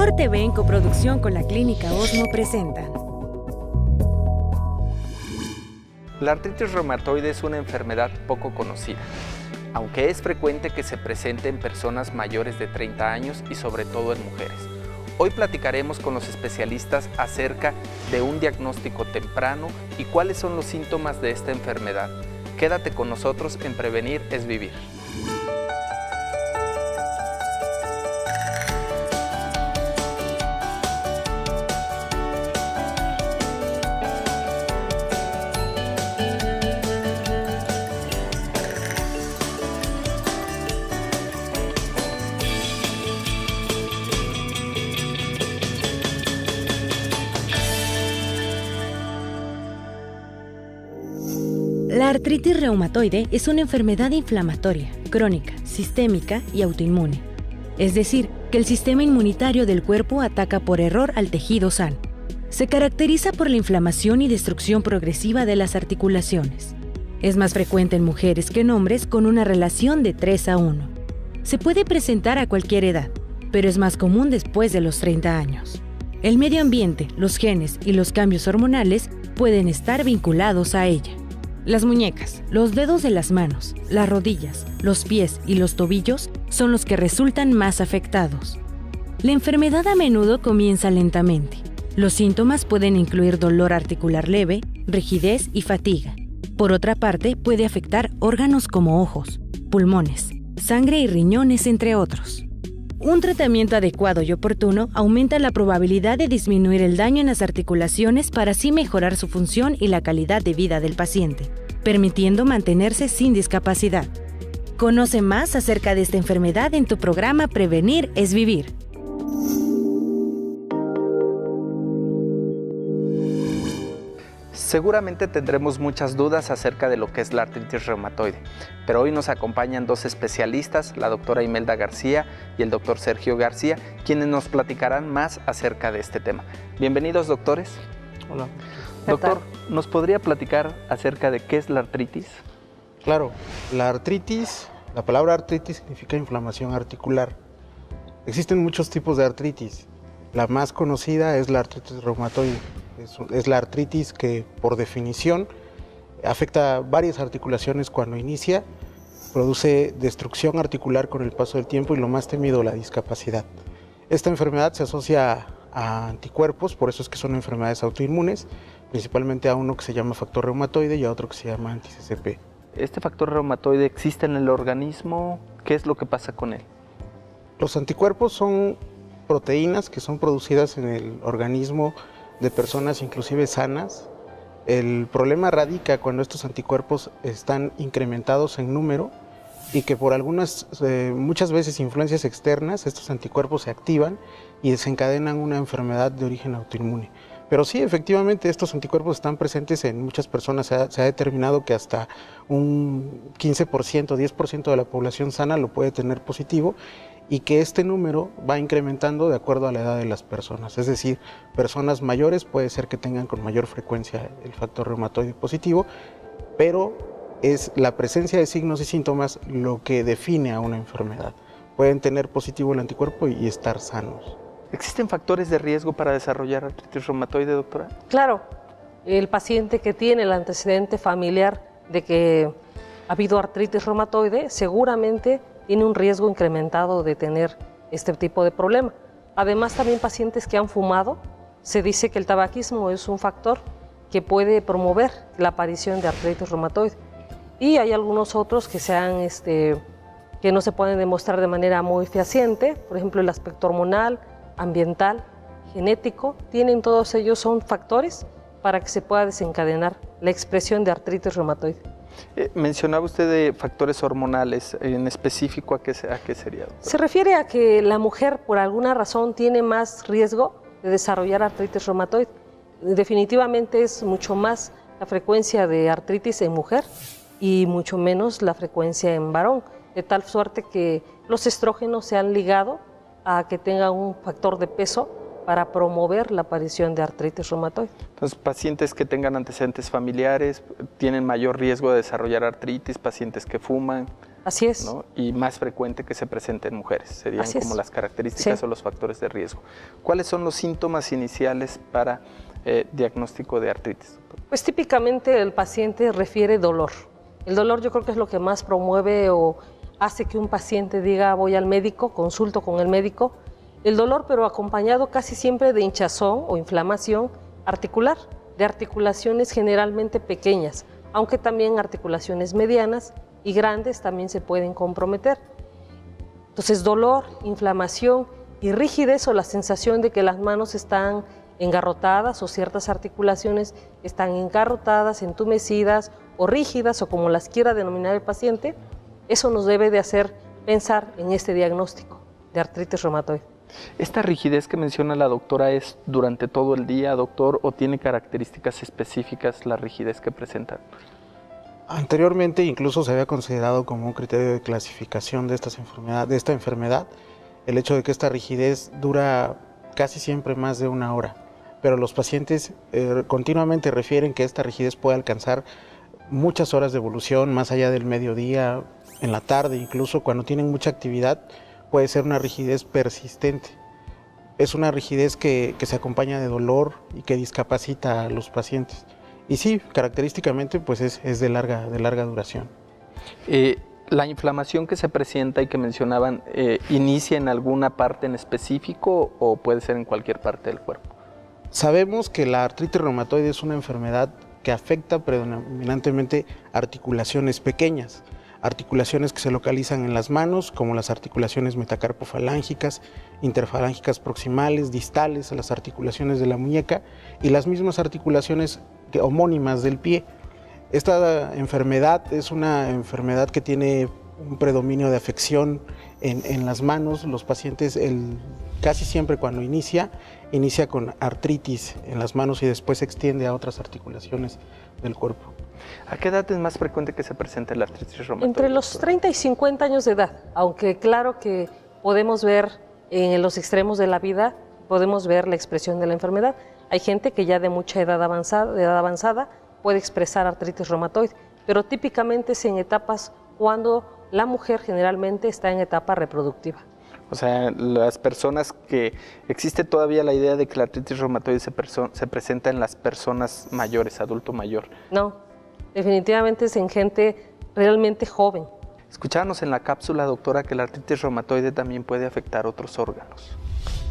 Mejor TV en coproducción con la Clínica Osmo presentan. La artritis reumatoide es una enfermedad poco conocida, aunque es frecuente que se presente en personas mayores de 30 años y sobre todo en mujeres. Hoy platicaremos con los especialistas acerca de un diagnóstico temprano y cuáles son los síntomas de esta enfermedad. Quédate con nosotros en Prevenir es Vivir. La artritis reumatoide es una enfermedad inflamatoria, crónica, sistémica y autoinmune. Es decir, que el sistema inmunitario del cuerpo ataca por error al tejido sano. Se caracteriza por la inflamación y destrucción progresiva de las articulaciones. Es más frecuente en mujeres que en hombres con una relación de 3:1. Se puede presentar a cualquier edad, pero es más común después de los 30 años. El medio ambiente, los genes y los cambios hormonales pueden estar vinculados a ella. Las muñecas, los dedos de las manos, las rodillas, los pies y los tobillos son los que resultan más afectados. La enfermedad a menudo comienza lentamente. Los síntomas pueden incluir dolor articular leve, rigidez y fatiga. Por otra parte, puede afectar órganos como ojos, pulmones, sangre y riñones, entre otros. Un tratamiento adecuado y oportuno aumenta la probabilidad de disminuir el daño en las articulaciones para así mejorar su función y la calidad de vida del paciente, permitiendo mantenerse sin discapacidad. Conoce más acerca de esta enfermedad en tu programa Prevenir es Vivir. Seguramente tendremos muchas dudas acerca de lo que es la artritis reumatoide, pero hoy nos acompañan dos especialistas, la doctora Imelda García y el doctor Sergio García, quienes nos platicarán más acerca de este tema. Bienvenidos, doctores. Hola. Doctor, ¿nos podría platicar acerca de qué es la artritis? Claro, la palabra artritis significa inflamación articular. Existen muchos tipos de artritis. La más conocida es la artritis reumatoide. Es la artritis que, por definición, afecta varias articulaciones cuando inicia, produce destrucción articular con el paso del tiempo y, lo más temido, la discapacidad. Esta enfermedad se asocia a anticuerpos, por eso es que son enfermedades autoinmunes, principalmente a uno que se llama factor reumatoide y a otro que se llama anti-CCP. ¿Este factor reumatoide existe en el organismo? ¿Qué es lo que pasa con él? Los anticuerpos son proteínas que son producidas en el organismo de personas inclusive sanas. El problema radica cuando estos anticuerpos están incrementados en número y que por muchas veces influencias externas, estos anticuerpos se activan y desencadenan una enfermedad de origen autoinmune. Pero sí, efectivamente, estos anticuerpos están presentes en muchas personas. Se ha determinado que hasta un 15%, 10% de la población sana lo puede tener positivo, y que este número va incrementando de acuerdo a la edad de las personas. Es decir, personas mayores puede ser que tengan con mayor frecuencia el factor reumatoide positivo, pero es la presencia de signos y síntomas lo que define a una enfermedad. Pueden tener positivo el anticuerpo y estar sanos. ¿Existen factores de riesgo para desarrollar artritis reumatoide, doctora? Claro, el paciente que tiene el antecedente familiar de que ha habido artritis reumatoide seguramente tiene un riesgo incrementado de tener este tipo de problema. Además, también pacientes que han fumado, se dice que el tabaquismo es un factor que puede promover la aparición de artritis reumatoide. Y hay algunos otros que no se pueden demostrar de manera muy fehaciente, por ejemplo el aspecto hormonal, ambiental, genético, todos ellos son factores para que se pueda desencadenar la expresión de artritis reumatoide. Mencionaba usted de factores hormonales, en específico, ¿a qué sería? Se refiere a que la mujer por alguna razón tiene más riesgo de desarrollar artritis reumatoide. Definitivamente es mucho más la frecuencia de artritis en mujer y mucho menos la frecuencia en varón, de tal suerte que los estrógenos se han ligado a que tenga un factor de peso para promover la aparición de artritis reumatoide. Entonces, pacientes que tengan antecedentes familiares tienen mayor riesgo de desarrollar artritis, pacientes que fuman. Así es. ¿no? Y más frecuente que se presente en mujeres. Serían como las características o los factores de riesgo. ¿Cuáles son los síntomas iniciales para diagnóstico de artritis? Pues típicamente el paciente refiere dolor. El dolor yo creo que es lo que más promueve o hace que un paciente diga voy al médico, consulto con el médico. El dolor, pero acompañado casi siempre de hinchazón o inflamación articular, de articulaciones generalmente pequeñas, aunque también articulaciones medianas y grandes también se pueden comprometer. Entonces, dolor, inflamación y rigidez o la sensación de que las manos están engarrotadas o ciertas articulaciones están engarrotadas, entumecidas o rígidas o como las quiera denominar el paciente, eso nos debe de hacer pensar en este diagnóstico de artritis reumatoide. ¿Esta rigidez que menciona la doctora es durante todo el día, doctor, o tiene características específicas la rigidez que presenta? Anteriormente incluso se había considerado como un criterio de clasificación de esta enfermedad el hecho de que esta rigidez dura casi siempre más de 1 hora, pero los pacientes continuamente refieren que esta rigidez puede alcanzar muchas horas de evolución, más allá del mediodía, en la tarde, incluso cuando tienen mucha actividad, puede ser una rigidez persistente. Es una rigidez que se acompaña de dolor y que discapacita a los pacientes. Y sí, característicamente pues es de larga duración. ¿La inflamación que se presenta y que mencionaban inicia en alguna parte en específico o puede ser en cualquier parte del cuerpo? Sabemos que la artritis reumatoide es una enfermedad que afecta predominantemente articulaciones pequeñas, articulaciones que se localizan en las manos, como las articulaciones metacarpofalángicas, interfalángicas proximales, distales, las articulaciones de la muñeca y las mismas articulaciones homónimas del pie. Esta enfermedad es una enfermedad que tiene un predominio de afección en las manos. Los pacientes casi siempre cuando inicia con artritis en las manos y después se extiende a otras articulaciones del cuerpo. ¿A qué edad es más frecuente que se presente la artritis reumatoide? Entre los 30 y 50 años de edad, aunque claro que podemos ver en los extremos de la vida, podemos ver la expresión de la enfermedad. Hay gente que ya de mucha edad avanzada puede expresar artritis reumatoide, pero típicamente es en etapas cuando la mujer generalmente está en etapa reproductiva. O sea, las personas que existe todavía la idea de que la artritis reumatoide se presenta en las personas mayores, adulto mayor. No, definitivamente es en gente realmente joven. Escuchábamos en la cápsula, doctora, que la artritis reumatoide también puede afectar otros órganos.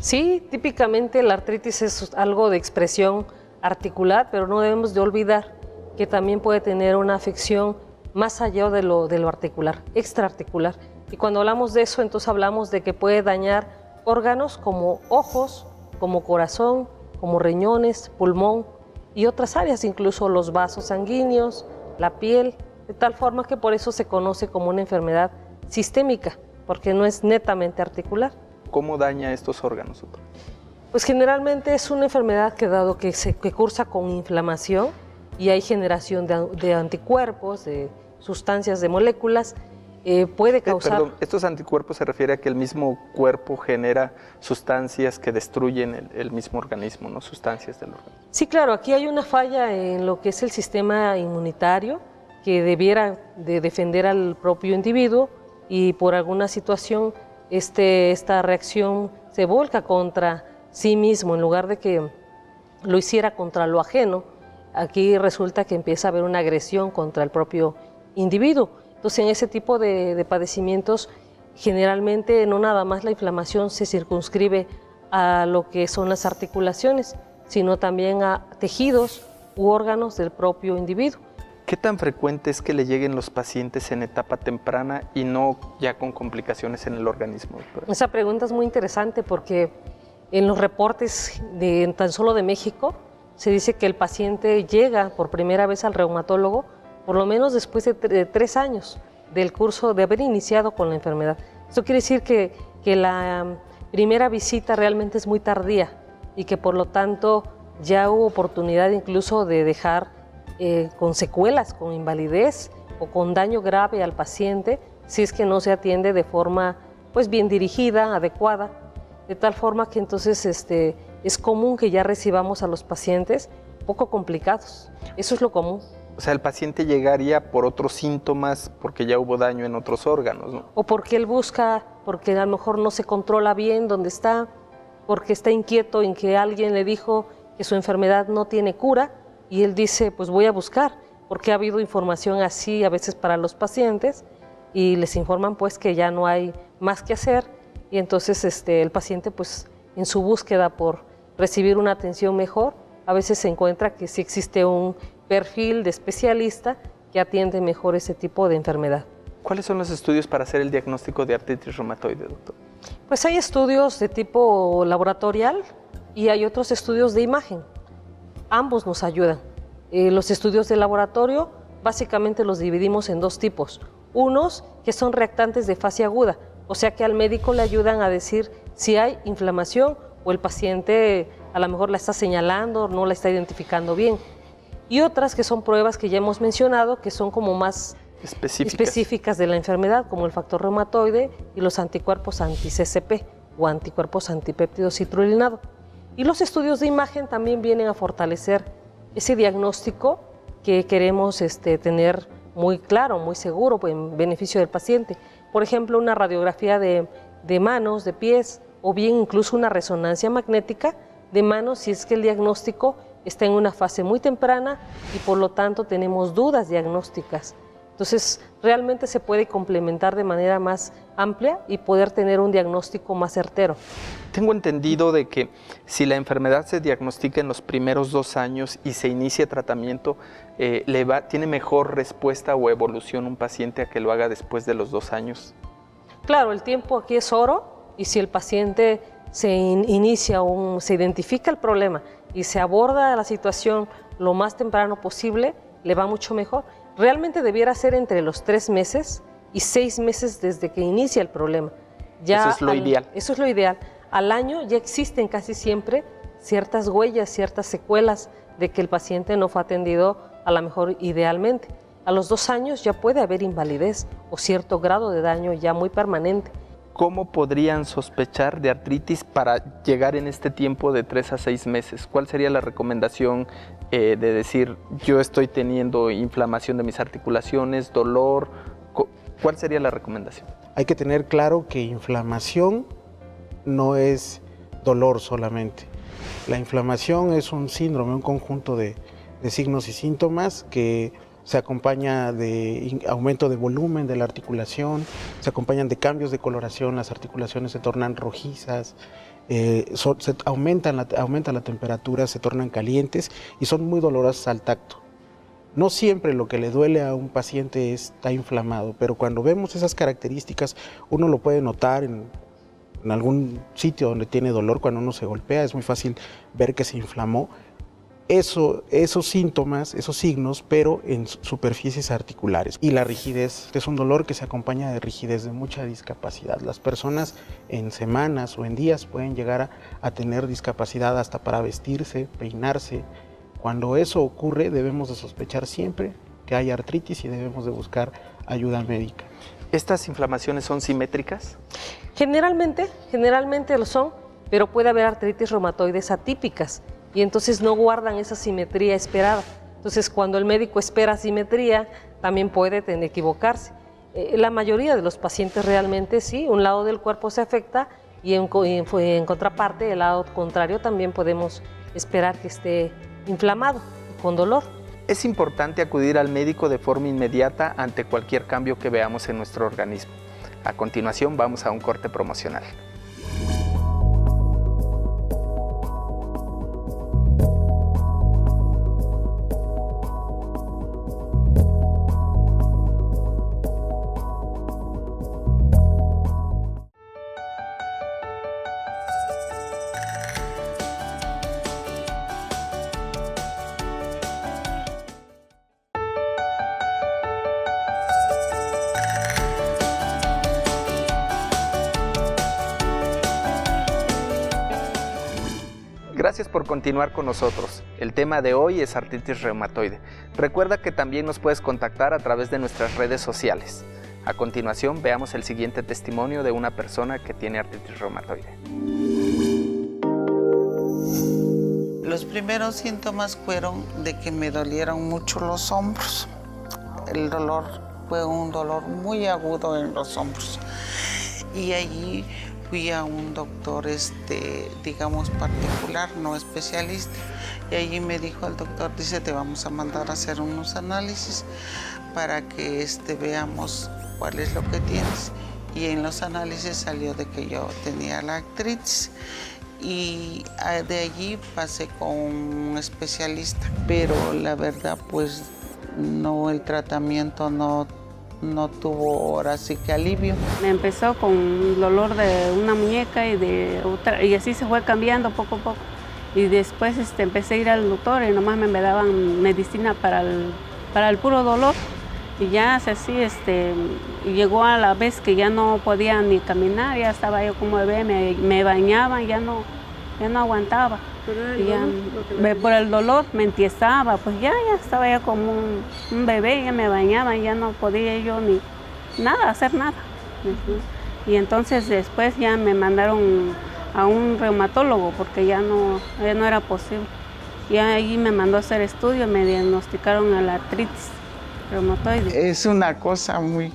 Sí, típicamente la artritis es algo de expresión articular, pero no debemos de olvidar que también puede tener una afección más allá de lo articular, extraarticular. Y cuando hablamos de eso, entonces hablamos de que puede dañar órganos como ojos, como corazón, como riñones, pulmón y otras áreas, incluso los vasos sanguíneos, la piel, de tal forma que por eso se conoce como una enfermedad sistémica, porque no es netamente articular. ¿Cómo daña estos órganos, doctor? Pues generalmente es una enfermedad que dado que cursa con inflamación y hay generación de anticuerpos, de sustancias, de moléculas, puede causar... Perdón, ¿estos anticuerpos se refiere a que el mismo cuerpo genera sustancias que destruyen el mismo organismo, ¿no? Sustancias del organismo? Sí, claro, aquí hay una falla en lo que es el sistema inmunitario que debiera de defender al propio individuo y por alguna situación esta reacción se volca contra sí mismo en lugar de que lo hiciera contra lo ajeno. Aquí resulta que empieza a haber una agresión contra el propio individuo. Entonces, en ese tipo de padecimientos, generalmente no nada más la inflamación se circunscribe a lo que son las articulaciones, sino también a tejidos u órganos del propio individuo. ¿Qué tan frecuente es que le lleguen los pacientes en etapa temprana y no ya con complicaciones en el organismo, doctora? Esa pregunta es muy interesante porque en los reportes tan solo de México se dice que el paciente llega por primera vez al reumatólogo por lo menos después de 3 años del curso de haber iniciado con la enfermedad. Esto quiere decir que la primera visita realmente es muy tardía y que por lo tanto ya hubo oportunidad incluso de dejar con secuelas, con invalidez o con daño grave al paciente si es que no se atiende de forma pues bien dirigida, adecuada, de tal forma que entonces es común que ya recibamos a los pacientes poco complicados. Eso es lo común. O sea, el paciente llegaría por otros síntomas porque ya hubo daño en otros órganos, ¿no? O porque él busca, porque a lo mejor no se controla bien donde está, porque está inquieto en que alguien le dijo que su enfermedad no tiene cura y él dice, pues voy a buscar, porque ha habido información así a veces para los pacientes y les informan pues que ya no hay más que hacer y entonces el paciente pues en su búsqueda por recibir una atención mejor, a veces se encuentra que sí existe un perfil de especialista que atiende mejor ese tipo de enfermedad. ¿Cuáles son los estudios para hacer el diagnóstico de artritis reumatoide, doctor? Pues hay estudios de tipo laboratorial y hay otros estudios de imagen. Ambos nos ayudan. Los estudios de laboratorio básicamente los dividimos en dos tipos. Unos que son reactantes de fase aguda, o sea que al médico le ayudan a decir si hay inflamación o el paciente a lo mejor la está señalando, no la está identificando bien. Y otras que son pruebas que ya hemos mencionado, que son como más específicas de la enfermedad, como el factor reumatoide y los anticuerpos anti-CCP o anticuerpos antipéptido citrulinado. Y los estudios de imagen también vienen a fortalecer ese diagnóstico que queremos tener muy claro, muy seguro, en beneficio del paciente. Por ejemplo, una radiografía de manos, de pies, o bien incluso una resonancia magnética de manos si es que el diagnóstico está en una fase muy temprana y por lo tanto tenemos dudas diagnósticas. Entonces, realmente se puede complementar de manera más amplia y poder tener un diagnóstico más certero. Tengo entendido de que si la enfermedad se diagnostica en los primeros 2 años y se inicia tratamiento, tiene mejor respuesta o evolución un paciente a que lo haga después de los 2 años. Claro, el tiempo aquí es oro y si el paciente se identifica el problema y se aborda la situación lo más temprano posible, le va mucho mejor. Realmente debiera ser entre los 3 meses y 6 meses desde que inicia el problema. Ya eso es lo ideal. Eso es lo ideal. Al año ya existen casi siempre ciertas huellas, ciertas secuelas de que el paciente no fue atendido a lo mejor idealmente. A los 2 años ya puede haber invalidez o cierto grado de daño ya muy permanente. ¿Cómo podrían sospechar de artritis para llegar en este tiempo de 3 a 6 meses? ¿Cuál sería la recomendación de decir, yo estoy teniendo inflamación de mis articulaciones, dolor? ¿Cuál sería la recomendación? Hay que tener claro que inflamación no es dolor solamente. La inflamación es un síndrome, un conjunto de signos y síntomas que se acompaña de aumento de volumen de la articulación, se acompañan de cambios de coloración, las articulaciones se tornan rojizas, aumenta la temperatura, se tornan calientes y son muy dolorosas al tacto. No siempre lo que le duele a un paciente está inflamado, pero cuando vemos esas características, uno lo puede notar en algún sitio donde tiene dolor, cuando uno se golpea, es muy fácil ver que se inflamó. Esos síntomas, esos signos, pero en superficies articulares. Y la rigidez es un dolor que se acompaña de rigidez, de mucha discapacidad. Las personas en semanas o en días pueden llegar a tener discapacidad hasta para vestirse, peinarse. Cuando eso ocurre, debemos de sospechar siempre que hay artritis y debemos de buscar ayuda médica. ¿Estas inflamaciones son simétricas? Generalmente lo son, pero puede haber artritis reumatoides atípicas y entonces no guardan esa simetría esperada. Entonces, cuando el médico espera simetría, también puede equivocarse. La mayoría de los pacientes realmente sí, un lado del cuerpo se afecta y en contraparte, el lado contrario también podemos esperar que esté inflamado, con dolor. Es importante acudir al médico de forma inmediata ante cualquier cambio que veamos en nuestro organismo. A continuación vamos a un corte promocional. Gracias por continuar con nosotros. El tema de hoy es artritis reumatoide. Recuerda que también nos puedes contactar a través de nuestras redes sociales. A continuación, veamos el siguiente testimonio de una persona que tiene artritis reumatoide. Los primeros síntomas fueron de que me dolieron mucho los hombros. El dolor fue un dolor muy agudo en los hombros. Y allí fui a un doctor, digamos, particular, no especialista. Y allí me dijo el doctor, dice, te vamos a mandar a hacer unos análisis para que veamos cuál es lo que tienes. Y en los análisis salió de que yo tenía la artritis. Y de allí pasé con un especialista. Pero la verdad, pues, no, el tratamiento no tuvo ahora sí que alivio. Me empezó con un dolor de una muñeca y de otra, y así se fue cambiando poco a poco. Y después empecé a ir al doctor y nomás me daban medicina para el puro dolor. Y ya así, llegó a la vez que ya no podía ni caminar, ya estaba yo como bebé, me bañaban, ya no aguantaba. Y ya, por el dolor me entiesaba, pues ya estaba ya como un bebé, ya me bañaban, ya no podía yo ni nada, hacer nada. Y entonces después ya me mandaron a un reumatólogo porque ya no era posible. Y ahí me mandó a hacer estudios, me diagnosticaron la artritis reumatoide. Es una cosa muy,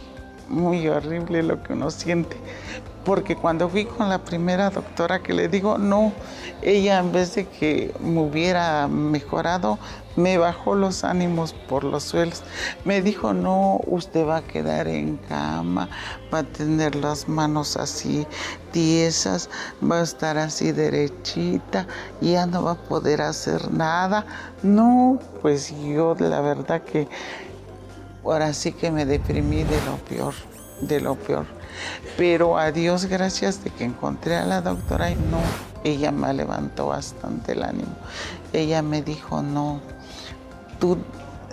muy horrible lo que uno siente, porque cuando fui con la primera doctora que le digo, no, ella en vez de que me hubiera mejorado, me bajó los ánimos por los suelos. Me dijo, no, usted va a quedar en cama, va a tener las manos así tiesas, va a estar así derechita, y ya no va a poder hacer nada. No, pues yo la verdad que ahora sí que me deprimí de lo peor. Pero a Dios gracias de que encontré a la doctora y no, ella me levantó bastante el ánimo. Ella me dijo, no, tú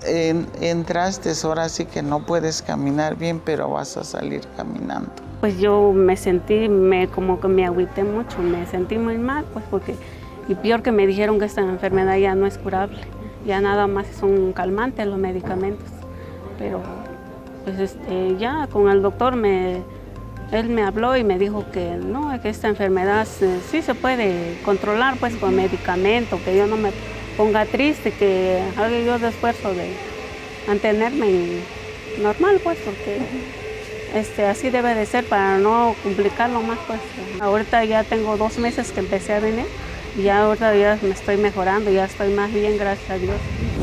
entraste, ahora sí que no puedes caminar bien, pero vas a salir caminando. Pues yo me sentí, como que me agüité mucho, me sentí muy mal, pues porque, y peor que me dijeron que esta enfermedad ya no es curable, ya nada más son calmantes los medicamentos. Pero pues ya con el doctor él me habló y me dijo que no, que esta enfermedad sí se puede controlar pues con medicamento, que yo no me ponga triste, que haga yo de esfuerzo de mantenerme normal pues, porque así debe de ser para no complicarlo más pues. Ahorita ya tengo 2 meses que empecé a venir y ya ahorita ya me estoy mejorando, ya estoy más bien, gracias a Dios.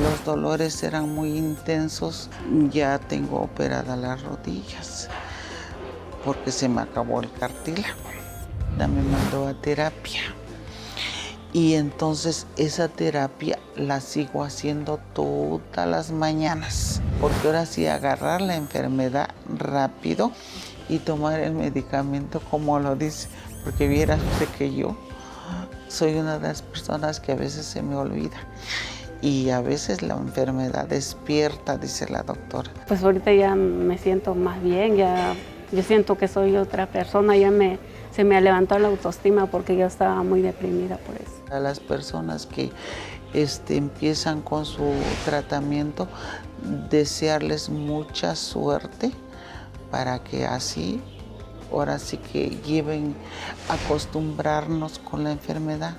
Los dolores eran muy intensos, ya tengo operadas las rodillas porque se me acabó el cartílago. Ya me mandó a terapia y entonces esa terapia la sigo haciendo todas las mañanas, porque ahora sí agarrar la enfermedad rápido y tomar el medicamento como lo dice, porque vieras usted que yo soy una de las personas que a veces se me olvida. Y a veces la enfermedad despierta, dice la doctora. Pues ahorita ya me siento más bien, ya yo siento que soy otra persona, ya se me levantó la autoestima porque yo estaba muy deprimida por eso. A las personas que empiezan con su tratamiento, desearles mucha suerte para que así, ahora sí que lleven a acostumbrarnos con la enfermedad.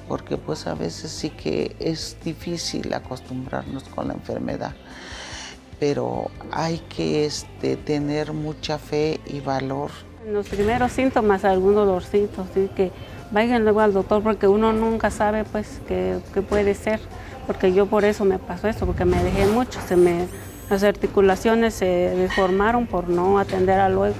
Porque pues a veces sí que es difícil acostumbrarnos con la enfermedad, pero hay que tener mucha fe y valor. En los primeros síntomas, algún dolorcito, sí, que vayan luego al doctor porque uno nunca sabe pues qué puede ser, porque yo por eso me pasó esto, porque me dejé mucho, las articulaciones se deformaron por no atender a luego,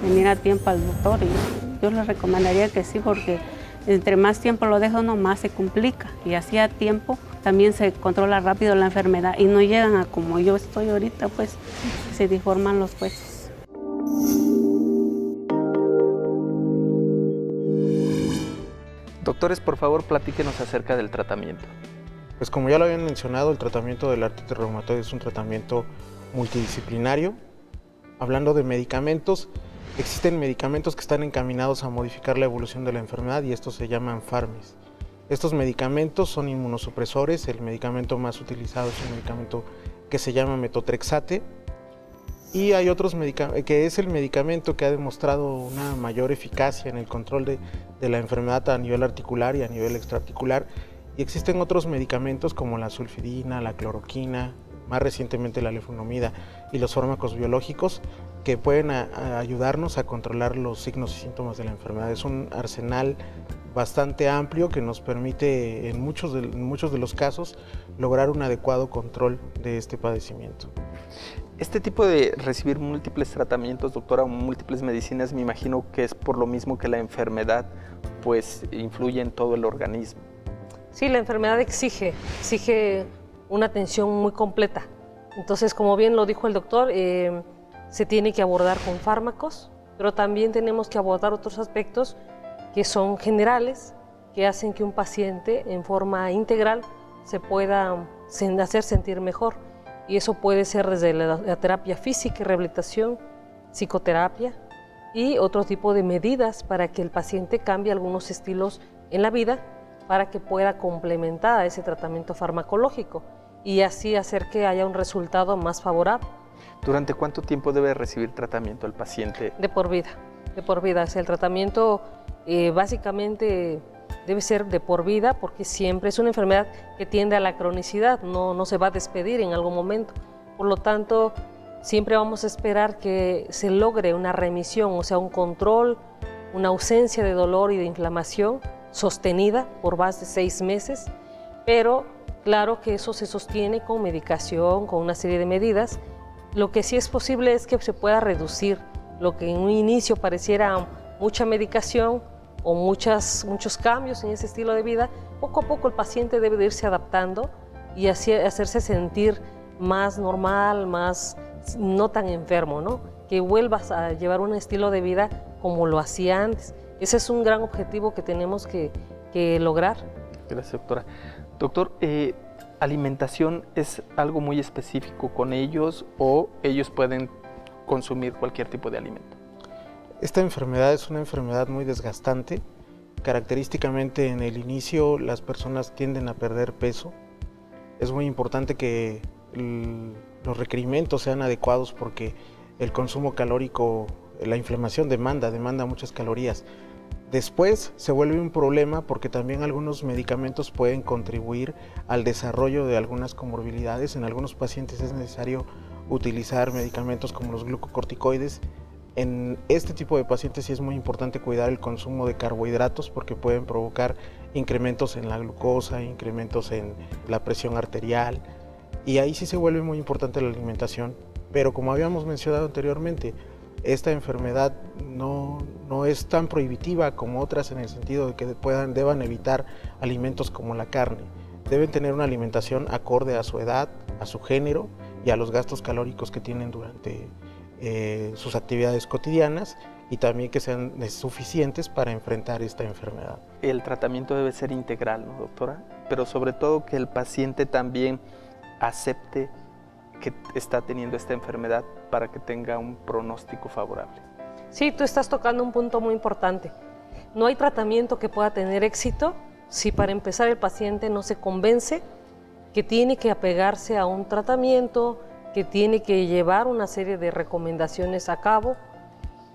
venir a tiempo al doctor, y yo les recomendaría que sí, porque entre más tiempo lo dejo, no más se complica. Y así a tiempo también se controla rápido la enfermedad y no llegan a como yo estoy ahorita, pues se deforman los huesos. Doctores, por favor, platíquenos acerca del tratamiento. Pues como ya lo habían mencionado, el tratamiento de la artritis reumatoide es un tratamiento multidisciplinario. Hablando de medicamentos, existen medicamentos que están encaminados a modificar la evolución de la enfermedad y estos se llaman fármacos. Estos medicamentos son inmunosupresores. El medicamento más utilizado es un medicamento que se llama metotrexate, y hay otros medicamentos que es el medicamento que ha demostrado una mayor eficacia en el control de la enfermedad a nivel articular y a nivel extraarticular, Y existen otros medicamentos como la sulfidina, la cloroquina, más recientemente la leflunomida y los fármacos biológicos que pueden ayudarnos a controlar los signos y síntomas de la enfermedad. Es un arsenal bastante amplio que nos permite en muchos de los casos lograr un adecuado control de este padecimiento. Este tipo de recibir múltiples tratamientos, doctora, o múltiples medicinas, me imagino que es por lo mismo que la enfermedad pues influye en todo el organismo. Sí, la enfermedad exige una atención muy completa. Entonces, como bien lo dijo el doctor, se tiene que abordar con fármacos, pero también tenemos que abordar otros aspectos que son generales, que hacen que un paciente en forma integral se pueda hacer sentir mejor. Y eso puede ser desde la terapia física y rehabilitación, psicoterapia y otro tipo de medidas para que el paciente cambie algunos estilos en la vida para que pueda complementar a ese tratamiento farmacológico y así hacer que haya un resultado más favorable. ¿Durante cuánto tiempo debe recibir tratamiento el paciente? De por vida, de por vida. O sea, el tratamiento básicamente debe ser de por vida porque siempre es una enfermedad que tiende a la cronicidad, no se va a despedir en algún momento. Por lo tanto, siempre vamos a esperar que se logre una remisión, o sea, un control, una ausencia de dolor y de inflamación sostenida por más de 6 meses, pero claro que eso se sostiene con medicación, con una serie de medidas. Lo que sí es posible es que se pueda reducir lo que en un inicio pareciera mucha medicación o muchos cambios en ese estilo de vida. Poco a poco el paciente debe de irse adaptando y así hacerse sentir más normal, más no tan enfermo, ¿no? Que vuelvas a llevar un estilo de vida como lo hacía antes. Ese es un gran objetivo que tenemos que lograr. Gracias, doctora. Doctor, ¿alimentación es algo muy específico con ellos o ellos pueden consumir cualquier tipo de alimento? Esta enfermedad es una enfermedad muy desgastante. Característicamente en el inicio las personas tienden a perder peso. Es muy importante que los requerimientos sean adecuados porque el consumo calórico, la inflamación demanda muchas calorías. Después se vuelve un problema porque también algunos medicamentos pueden contribuir al desarrollo de algunas comorbilidades. En algunos pacientes es necesario utilizar medicamentos como los glucocorticoides. En este tipo de pacientes sí es muy importante cuidar el consumo de carbohidratos porque pueden provocar incrementos en la glucosa, incrementos en la presión arterial y ahí sí se vuelve muy importante la alimentación. Pero como habíamos mencionado anteriormente, esta enfermedad no es tan prohibitiva como otras en el sentido de que deban evitar alimentos como la carne. Deben tener una alimentación acorde a su edad, a su género y a los gastos calóricos que tienen durante sus actividades cotidianas y también que sean suficientes para enfrentar esta enfermedad. El tratamiento debe ser integral, ¿no, doctora? Pero sobre todo que el paciente también acepte que está teniendo esta enfermedad para que tenga un pronóstico favorable. Sí, tú estás tocando un punto muy importante. No hay tratamiento que pueda tener éxito si para empezar el paciente no se convence que tiene que apegarse a un tratamiento, que tiene que llevar una serie de recomendaciones a cabo,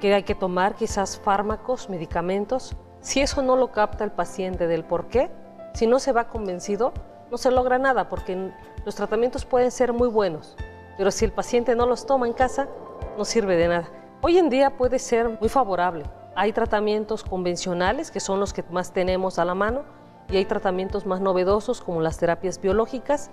que hay que tomar quizás fármacos, medicamentos. Si eso no lo capta el paciente del por qué, si no se va convencido, no se logra nada, porque los tratamientos pueden ser muy buenos, pero si el paciente no los toma en casa, no sirve de nada. Hoy en día puede ser muy favorable. Hay tratamientos convencionales, que son los que más tenemos a la mano, y hay tratamientos más novedosos, como las terapias biológicas,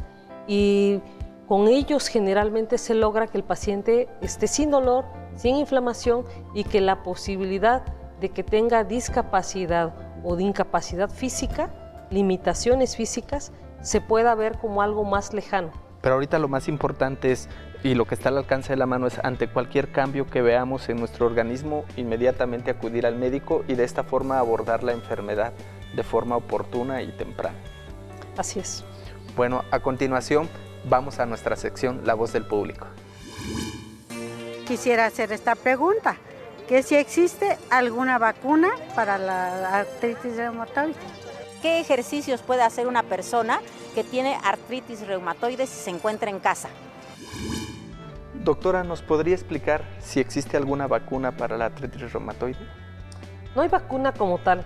y con ellos generalmente se logra que el paciente esté sin dolor, sin inflamación, y que la posibilidad de que tenga discapacidad o de incapacidad física, limitaciones físicas, se pueda ver como algo más lejano. Pero ahorita lo más importante es, y lo que está al alcance de la mano es, ante cualquier cambio que veamos en nuestro organismo, inmediatamente acudir al médico y de esta forma abordar la enfermedad de forma oportuna y temprana. Así es. Bueno, a continuación vamos a nuestra sección La Voz del Público. Quisiera hacer esta pregunta, que si existe alguna vacuna para la artritis reumatoide. ¿Qué ejercicios puede hacer una persona que tiene artritis reumatoide si se encuentra en casa? Doctora, ¿nos podría explicar si existe alguna vacuna para la artritis reumatoide? No hay vacuna como tal.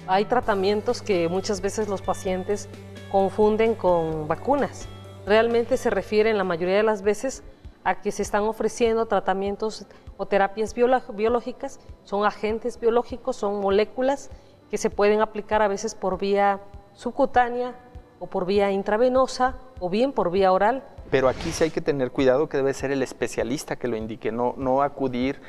Hay tratamientos que muchas veces los pacientes confunden con vacunas. Realmente se refieren la mayoría de las veces a que se están ofreciendo tratamientos o terapias biológicas, son agentes biológicos, son moléculas que se pueden aplicar a veces por vía subcutánea o por vía intravenosa o bien por vía oral. Pero aquí sí hay que tener cuidado, que debe ser el especialista que lo indique, no acudir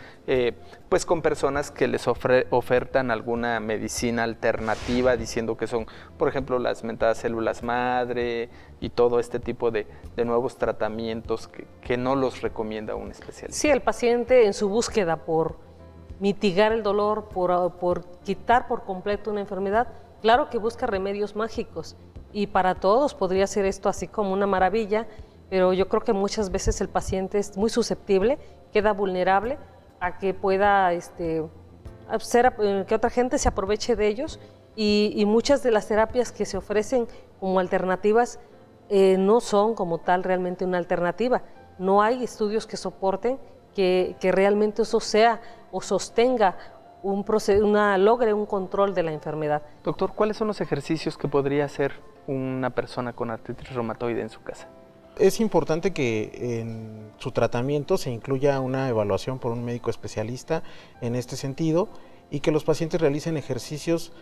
pues con personas que les ofertan alguna medicina alternativa diciendo que son, por ejemplo, las mentadas células madre y todo este tipo de nuevos tratamientos que no los recomienda un especialista. Sí, el paciente en su búsqueda por mitigar el dolor, por quitar por completo una enfermedad, claro que busca remedios mágicos y para todos podría ser esto así como una maravilla, pero yo creo que muchas veces el paciente es muy susceptible, queda vulnerable a que pueda que otra gente se aproveche de ellos y muchas de las terapias que se ofrecen como alternativas no son como tal realmente una alternativa. No hay estudios que soporten que realmente eso sea o sostenga logre un control de la enfermedad. Doctor, ¿cuáles son los ejercicios que podría hacer una persona con artritis reumatoide en su casa? Es importante que en su tratamiento se incluya una evaluación por un médico especialista en este sentido y que los pacientes realicen ejercicios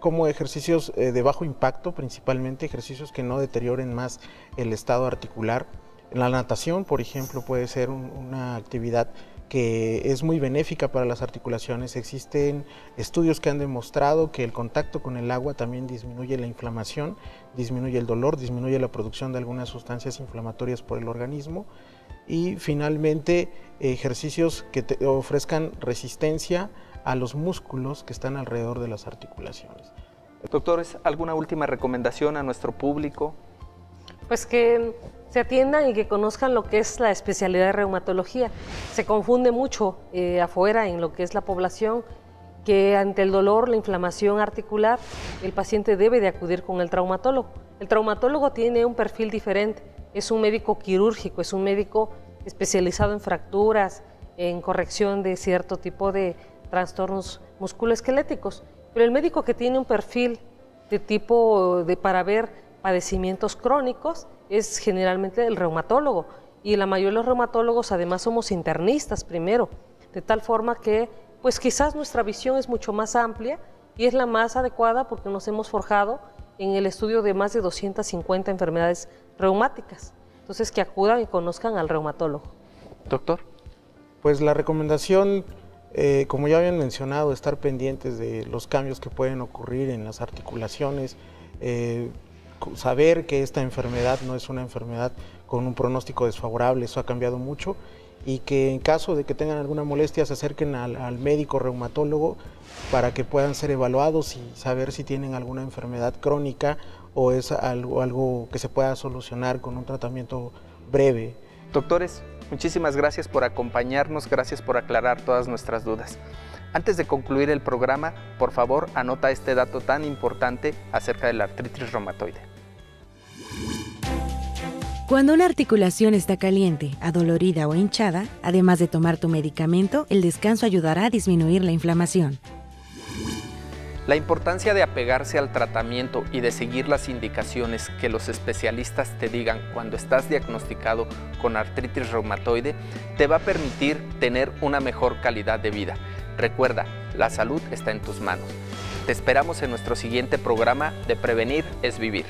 como ejercicios de bajo impacto, principalmente ejercicios que no deterioren más el estado articular. La natación, por ejemplo, puede ser una actividad que es muy benéfica para las articulaciones. Existen estudios que han demostrado que el contacto con el agua también disminuye la inflamación, disminuye el dolor, disminuye la producción de algunas sustancias inflamatorias por el organismo y finalmente ejercicios que te ofrezcan resistencia a los músculos que están alrededor de las articulaciones. Doctores, ¿alguna última recomendación a nuestro público? Pues que se atiendan y que conozcan lo que es la especialidad de reumatología. Se confunde mucho afuera en lo que es la población, que ante el dolor, la inflamación articular, el paciente debe de acudir con el traumatólogo. El traumatólogo tiene un perfil diferente, es un médico quirúrgico, es un médico especializado en fracturas, en corrección de cierto tipo de trastornos musculoesqueléticos. Pero el médico que tiene un perfil de tipo para ver padecimientos crónicos es generalmente el reumatólogo y la mayoría de los reumatólogos además somos internistas primero, de tal forma que pues quizás nuestra visión es mucho más amplia y es la más adecuada porque nos hemos forjado en el estudio de más de 250 enfermedades reumáticas. Entonces que acudan y conozcan al reumatólogo. Doctor. Pues la recomendación, como ya habían mencionado, estar pendientes de los cambios que pueden ocurrir en las articulaciones, saber que esta enfermedad no es una enfermedad con un pronóstico desfavorable, eso ha cambiado mucho y que en caso de que tengan alguna molestia se acerquen al médico reumatólogo para que puedan ser evaluados y saber si tienen alguna enfermedad crónica o es algo que se pueda solucionar con un tratamiento breve. Doctores, muchísimas gracias por acompañarnos, gracias por aclarar todas nuestras dudas. Antes de concluir el programa, por favor, anota este dato tan importante acerca de la artritis reumatoide. Cuando una articulación está caliente, adolorida o hinchada, además de tomar tu medicamento, el descanso ayudará a disminuir la inflamación. La importancia de apegarse al tratamiento y de seguir las indicaciones que los especialistas te digan cuando estás diagnosticado con artritis reumatoide te va a permitir tener una mejor calidad de vida. Recuerda, la salud está en tus manos. Te esperamos en nuestro siguiente programa de Prevenir es Vivir.